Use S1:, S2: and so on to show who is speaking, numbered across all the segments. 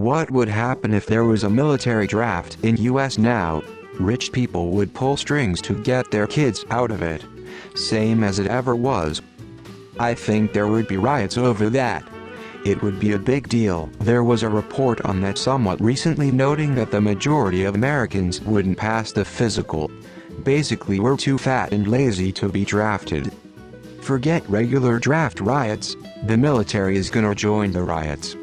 S1: What would happen if there was a military draft in US now? Rich people would pull strings to get their kids out of it. Same as it ever was. I think there would be riots over that. It would be a big deal. There was a report on that somewhat recently noting that the majority of Americans wouldn't pass the physical. Basically, we're too fat and lazy to be drafted. Forget regular draft riots, the military is gonna join the riots.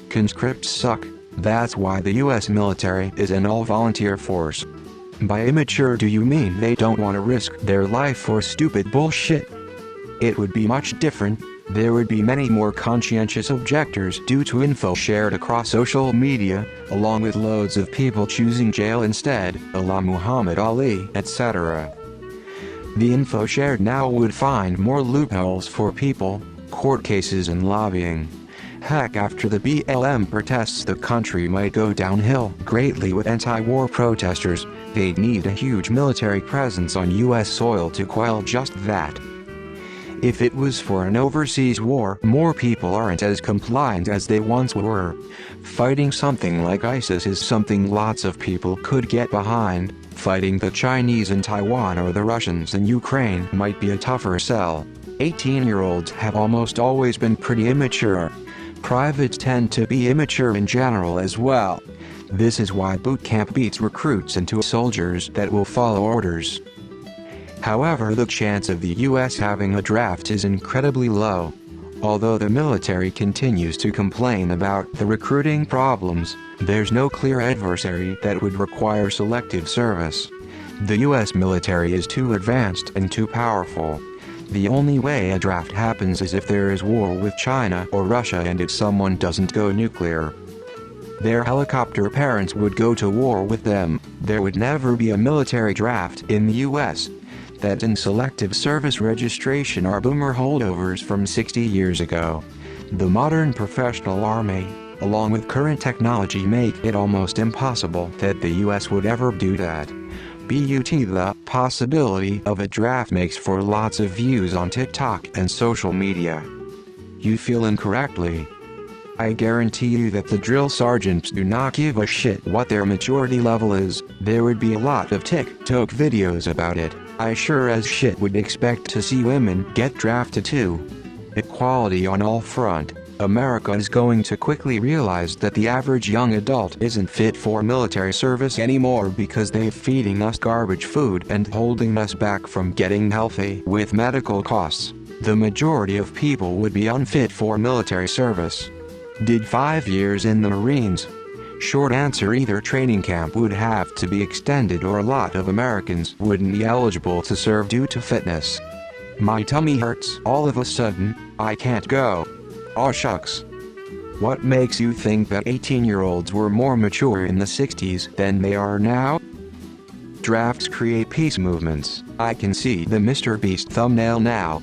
S1: Conscripts suck, that's why the US military is an all-volunteer force. By immature do you mean they don't want to risk their life for stupid bullshit? It would be much different. There would be many more conscientious objectors due to info shared across social media, along with loads of people choosing jail instead, a la Muhammad Ali, etc. The info shared now would find more loopholes for people, court cases and lobbying. Heck, after the BLM protests, the country might go downhill greatly with anti-war protesters. They'd need a huge military presence on US soil to quell just that. If it was for an overseas war, more people aren't as compliant as they once were. Fighting something like ISIS is something lots of people could get behind. Fighting the Chinese in Taiwan or the Russians in Ukraine might be a tougher sell. 18-year-olds have almost always been pretty immature. Privates tend to be immature in general as well. This is why boot camp beats recruits into soldiers that will follow orders. However, the chance of the US having a draft is incredibly low. Although the military continues to complain about the recruiting problems, there's no clear adversary that would require selective service. The US military is too advanced and too powerful. The only way a draft happens is if there is war with China or Russia and if someone doesn't go nuclear. Their helicopter parents would go to war with them. There would never be a military draft in the US. That and selective service registration are boomer holdovers from 60 years ago. The modern professional army, along with current technology, make it almost impossible that the US would ever do that. The possibility of a draft makes for lots of views on TikTok and social media. You feel incorrectly. I guarantee you that the drill sergeants do not give a shit what their maturity level is. There would be a lot of TikTok videos about it. I sure as shit would expect to see women get drafted too. Equality on all front. America is going to quickly realize that the average young adult isn't fit for military service anymore because they're feeding us garbage food and holding us back from getting healthy with medical costs. The majority of people would be unfit for military service. Did 5 years in the Marines? Short answer, either training camp would have to be extended or a lot of Americans wouldn't be eligible to serve due to fitness. My tummy hurts all of a sudden, I can't go. Aw shucks. What makes you think that 18-year-olds were more mature in the 60s than they are now? Drafts create peace movements. I can see the Mr. Beast thumbnail now.